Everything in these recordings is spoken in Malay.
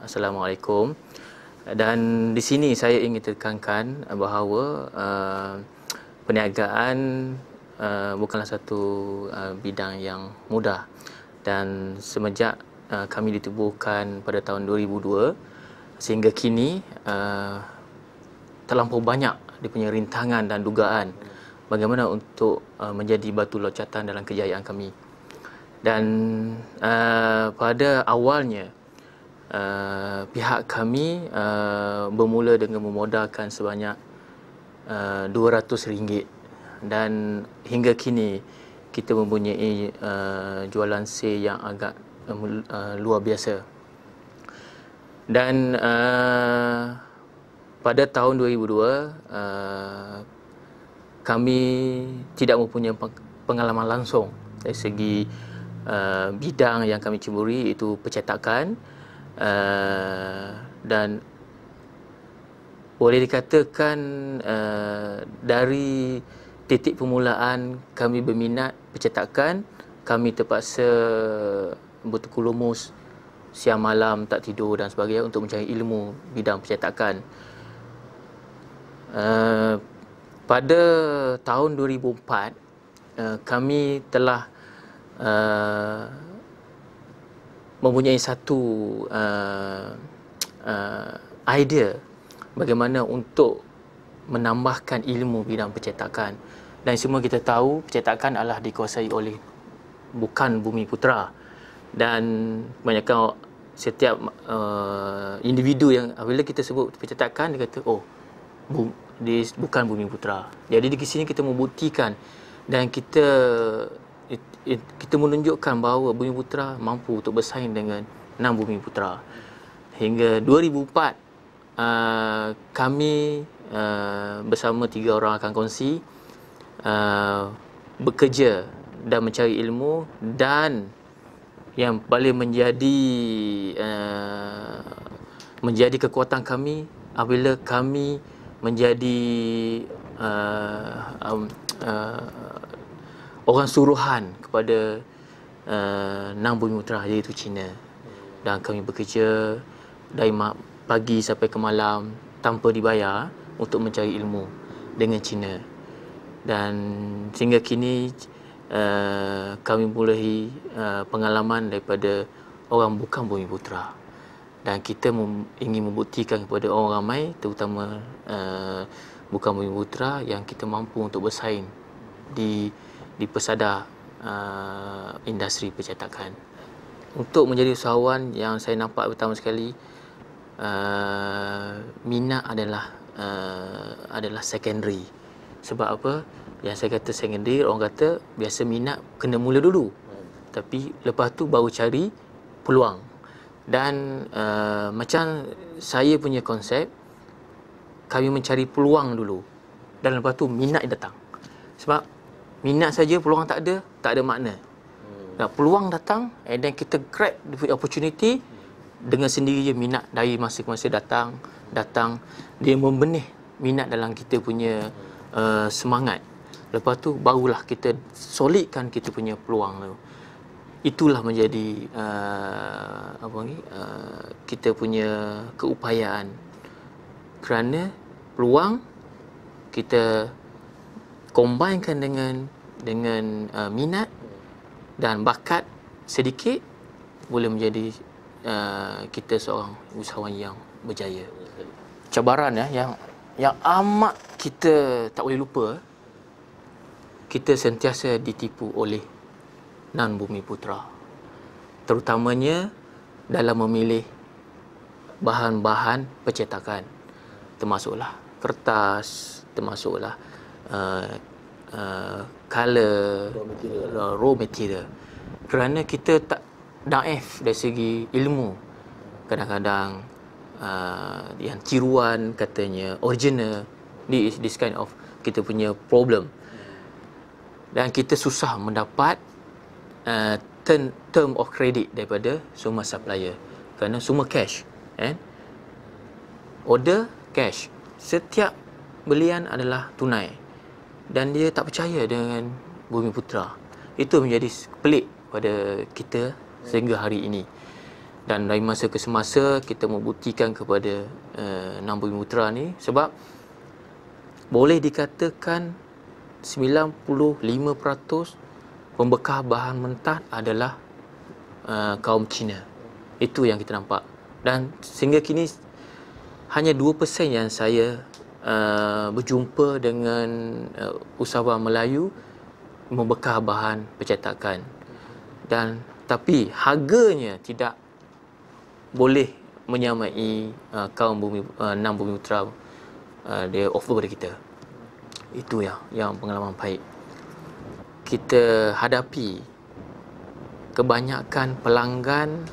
Assalamualaikum, dan di sini saya ingin tekankan bahawa perniagaan bukanlah satu bidang yang mudah, dan semenjak kami ditubuhkan pada tahun 2002 sehingga kini terlampau banyak dia punya rintangan dan dugaan bagaimana untuk menjadi batu loncatan dalam kejayaan kami. Dan pada awalnya pihak kami bermula dengan memodalkan sebanyak RM200, dan hingga kini kita mempunyai jualan sale yang agak luar biasa. Dan pada tahun 2002 kami tidak mempunyai pengalaman langsung dari segi bidang yang kami ceburi, iaitu percetakan, dan boleh dikatakan dari titik permulaan kami berminat percetakan, kami terpaksa bertekulumus siang malam tak tidur dan sebagainya untuk mencari ilmu bidang percetakan. Pada tahun 2004 kami telah mempunyai satu idea bagaimana untuk menambahkan ilmu bidang percetakan. Dan semua kita tahu percetakan adalah dikuasai oleh bukan Bumiputera, dan kebanyakan setiap individu yang apabila kita sebut percetakan, dia kata dia bukan Bumiputera. Jadi di sini kita membuktikan dan kita menunjukkan bahawa Bumiputera mampu untuk bersaing dengan 6 Bumiputera. Hingga 2004 kami bersama 3 orang rakan kongsi bekerja dan mencari ilmu, dan yang paling menjadi kekuatan kami apabila kami menjadi orang suruhan kepada 6 Bumiputera, iaitu China. Dan kami bekerja dari pagi sampai ke malam tanpa dibayar untuk mencari ilmu dengan China. Dan sehingga kini kami mulai pengalaman daripada orang bukan Bumiputera, dan kita ingin membuktikan kepada orang ramai, terutama bukan Bumiputera, yang kita mampu untuk bersaing di pesada industri percetakan. Untuk menjadi usahawan, yang saya nampak pertama sekali, minat adalah secondary. Sebab apa? Yang saya kata secondary, orang kata biasa minat kena mula dulu, tapi lepas tu baru cari peluang. Dan macam saya punya konsep, kami mencari peluang dulu, dan lepas tu minat datang. Sebab minat saja, peluang tak ada makna. Nah, peluang datang, and then kita grab the opportunity, dengan sendiri je minat dari masing-masing datang, dia membenih minat dalam kita punya semangat. Lepas tu barulah kita solidkan kita punya peluang tu. Itulah menjadi kita punya keupayaan. Kerana peluang kita combinekan dengan minat dan bakat sedikit, boleh menjadi kita seorang usahawan yang berjaya. Cabaran yang amat kita tak boleh lupa, kita sentiasa ditipu oleh non-Bumiputera, terutamanya dalam memilih bahan-bahan percetakan, termasuklah kertas, termasuklah color, raw material. Kerana kita tak naif dari segi ilmu, kadang-kadang yang tiruan katanya original, this kind of kita punya problem, dan kita susah mendapat term of credit daripada semua supplier, kerana semua cash, order cash, setiap belian adalah tunai, dan dia tak percaya dengan Bumiputera. Itu menjadi pelik pada kita sehingga hari ini. Dan dari masa ke semasa kita membuktikan kepada Enam Bumi Putera ni, sebab boleh dikatakan 95% pembekal bahan mentah adalah kaum Cina. Itu yang kita nampak. Dan sehingga kini hanya 2% yang saya berjumpa dengan usahawan Melayu membekal bahan percetakan. Dan tapi harganya tidak boleh menyamai kaum Enam Bumi Putera dia offer kepada kita. Itu yang pengalaman baik. Kita hadapi kebanyakan pelanggan,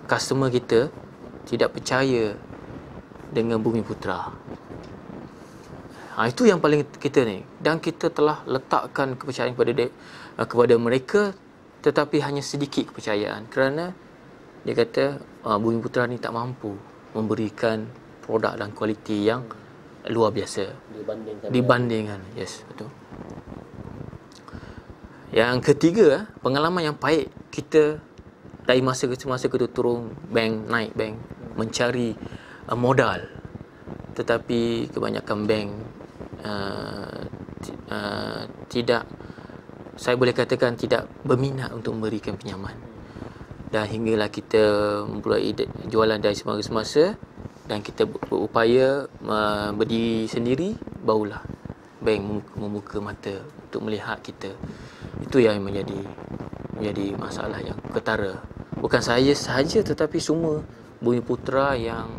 customer kita tidak percaya dengan Bumi Putera. Itu yang paling kita ni. Dan kita telah letakkan kepercayaan kepada mereka, tetapi hanya sedikit kepercayaan. Kerana dia kata Bumi Putera ni tak mampu memberikan produk dan kualiti yang luar biasa dibandingkan. Yes, betul. Yang ketiga, pengalaman yang baik kita dari masa ke semasa kita turun bank, naik bank, mencari modal. Tetapi kebanyakan bank tidak, saya boleh katakan tidak berminat untuk memberikan pinjaman. Dan hinggalah kita memulai jualan dari semasa ke semasa, dan kita berupaya berdiri sendiri, barulah bank membuka mata untuk melihat kita. Itu yang menjadi masalah yang ketara. Bukan saya sahaja, tetapi semua Bumi Putera yang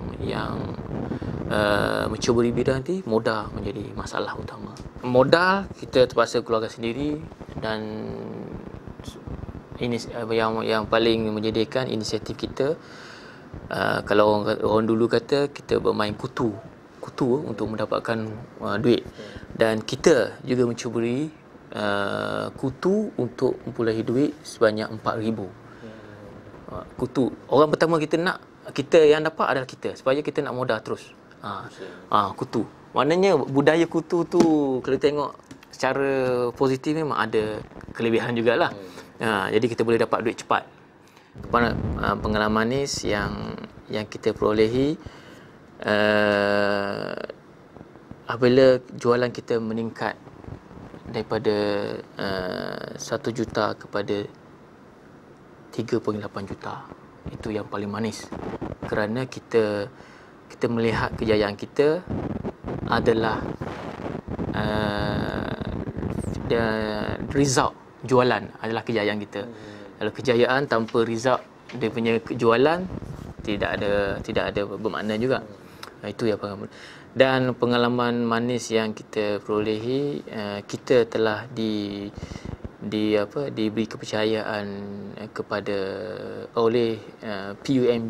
mencuba di bidang ni, modal menjadi masalah utama. Modal kita terpaksa keluarkan sendiri, dan ini yang paling menjadikan inisiatif kita. Kalau orang dulu kata kita bermain kutu untuk mendapatkan duit, dan kita juga mencuburi kutu untuk mempunyai duit sebanyak 4,000 kutu. Orang pertama kita yang dapat adalah kita, supaya kita nak modal terus. Kutu. Maknanya budaya kutu tu kalau tengok secara positif memang ada kelebihan jugalah. Jadi kita boleh dapat duit cepat. Pengalaman manis yang kita perolehi apabila jualan kita meningkat daripada 1 juta kepada 3.8 juta. Itu yang paling manis, kerana kita melihat kejayaan kita adalah result jualan adalah kejayaan kita. Kalau kejayaan tanpa result dia punya jualan, tidak ada bermakna juga. Itu yang pengalaman. Dan pengalaman manis yang kita perolehi, kita telah diberi kepercayaan kepada oleh PUMB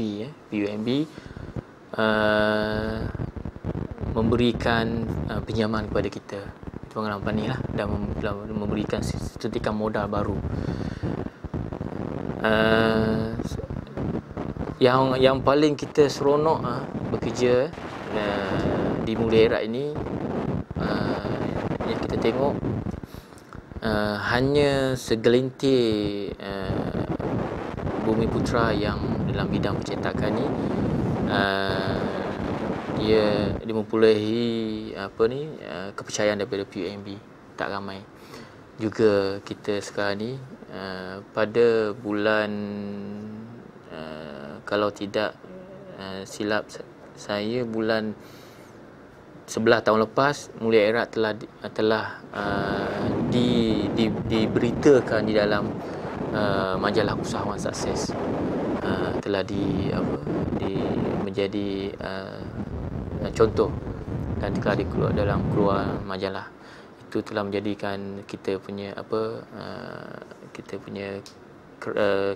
memberikan pinjaman kepada kita. Itu pengalaman manis lah, dan memberikan suntikan modal baru. Yang paling kita seronok bekerja di Mulia Erat ini, yang kita tengok hanya segelintir Bumi Putera yang dalam bidang percetakan ni dia mempunyai kepercayaan daripada PUMB. Tak ramai. Juga kita sekarang ni pada bulan kalau tidak silap saya, bulan 11 tahun lepas, Mulia Erat telah diberitakan di dalam majalah Usahawan Sukses, telah menjadi contoh, dan telah dikeluar dalam keluar majalah. Itu telah menjadikan kita punya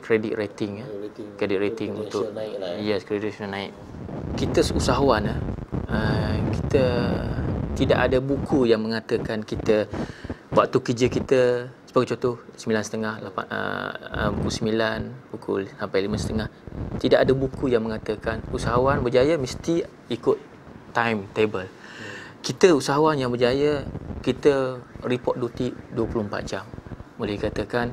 credit rating untuk credit naik. Kita usahawan, kita tidak ada buku yang mengatakan kita waktu kerja kita, sebagai contoh 9.30, pukul 9, pukul sampai 5.30. Tidak ada buku yang mengatakan usahawan berjaya mesti ikut timetable. Kita usahawan yang berjaya, kita report duty 24 jam. Boleh dikatakan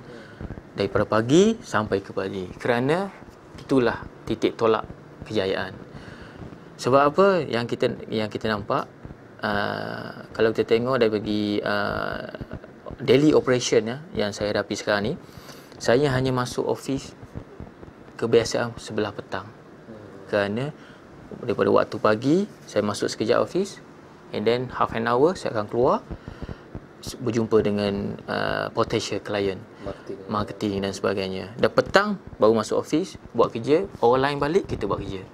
daripada pagi sampai ke pagi. Kerana itulah titik tolak kejayaan. Sebab apa yang kita nampak, kalau kita tengok dari bagi daily operation yang saya hadapi sekarang ni, saya hanya masuk office kebiasaan sebelah petang. Kerana daripada waktu pagi saya masuk sekejap office, and then half an hour saya akan keluar berjumpa dengan potential client, marketing dan sebagainya. Dan petang baru masuk office, buat kerja, orang lain balik, kita buat kerja.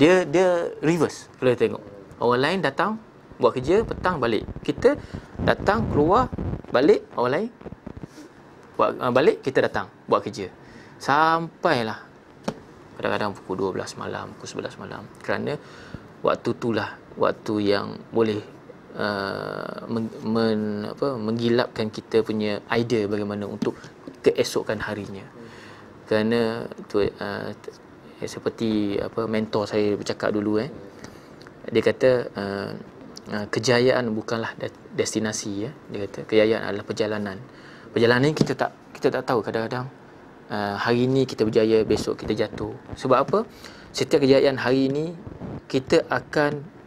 Dia reverse. Kalau tengok, orang lain datang buat kerja, petang balik. Kita datang, keluar, balik, orang lain buat balik, kita datang buat kerja. Sampailah kadang-kadang pukul 12 malam, pukul 11 malam. Kerana waktu itulah waktu yang boleh menggilapkan kita punya idea bagaimana untuk keesokan harinya. Kerana seperti mentor saya bercakap dulu, dia kata kejayaan bukanlah destinasi, dia kata kejayaan adalah perjalanan. Perjalanan kita tak tahu, kadang-kadang hari ini kita berjaya, besok kita jatuh. Sebab apa? Setiap kejayaan hari ini kita akan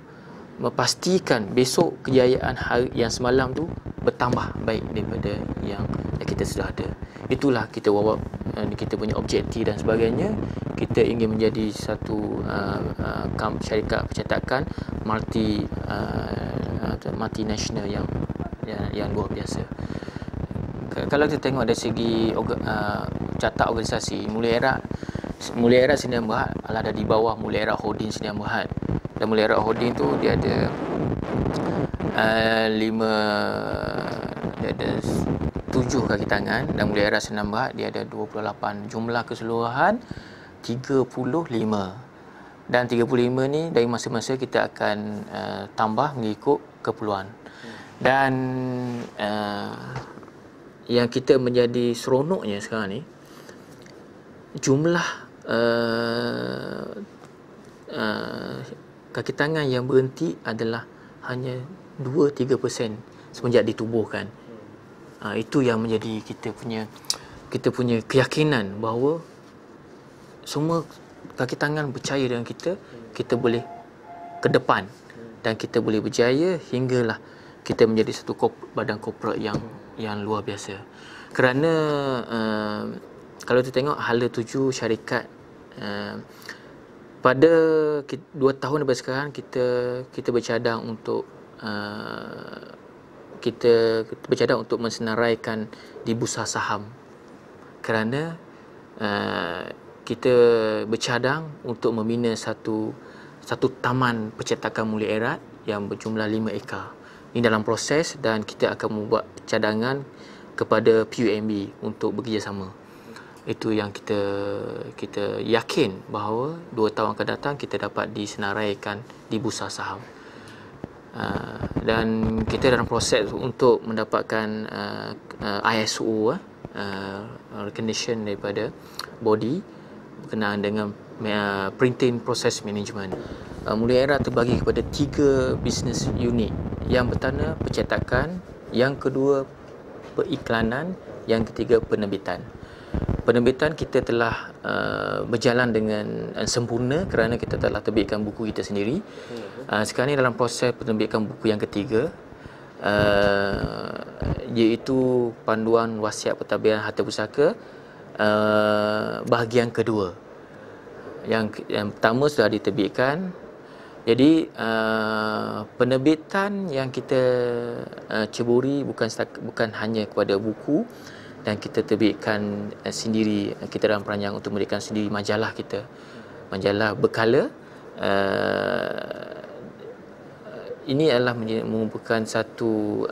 memastikan besok kejayaan hari yang semalam tu bertambah baik daripada yang kita sudah ada. Itulah kita kita punya objektif dan sebagainya. Kita ingin menjadi satu syarikat percetakan multinational yang luar biasa. Kalau kita tengok dari segi catat organisasi, Mulia Erat Sdn Bhd ada di bawah Mulia Erat Holding Sdn Bhd. Dan Mulia Erat Holding tu dia ada 7 kaki tangan, dan Mulia Erat Sdn Bhd dia ada 28. Jumlah keseluruhan 35. Dan 35 ni dari masa-masa kita akan tambah mengikut keperluan. Dan yang kita menjadi seronoknya sekarang ni, jumlah kaki tangan yang berhenti adalah hanya 2-3% semenjak ditubuhkan. Itu yang menjadi kita punya keyakinan bahawa semua kaki tangan percaya dengan kita boleh ke depan dan kita boleh berjaya hinggalah kita menjadi satu badan korporat yang luar biasa. Kerana kalau kita tengok hala tuju syarikat, pada 2 tahun daripada sekarang kita bercadang untuk kita bercadang untuk mensenaraikan di bursa saham. Kerana kita bercadang untuk membina satu taman percetakan Mulia Erat yang berjumlah 5 ekar. Ini dalam proses dan kita akan membuat cadangan kepada PUMB untuk bekerjasama. Itu yang kita yakin bahawa 2 tahun akan datang kita dapat disenaraikan di bursa saham. Dan kita dalam proses untuk mendapatkan ISO recognition daripada body berkenaan dengan printing process management. Mulia Erat terbagi kepada 3 business unit. Yang pertama percetakan, yang kedua periklanan, yang ketiga penerbitan. Penerbitan kita telah berjalan dengan sempurna kerana kita telah terbitkan buku kita sendiri. Sekarang ni dalam proses penerbitan buku yang ketiga, iaitu Panduan Wasiat Pentadbiran Harta Pusaka bahagian kedua. Yang pertama sudah diterbitkan. Jadi penerbitan yang kita ceburi bukan hanya kepada buku, dan kita terbitkan sendiri, kita dalam peranjang untuk menerbitkan sendiri majalah kita, majalah berkala. Ini adalah merupakan satu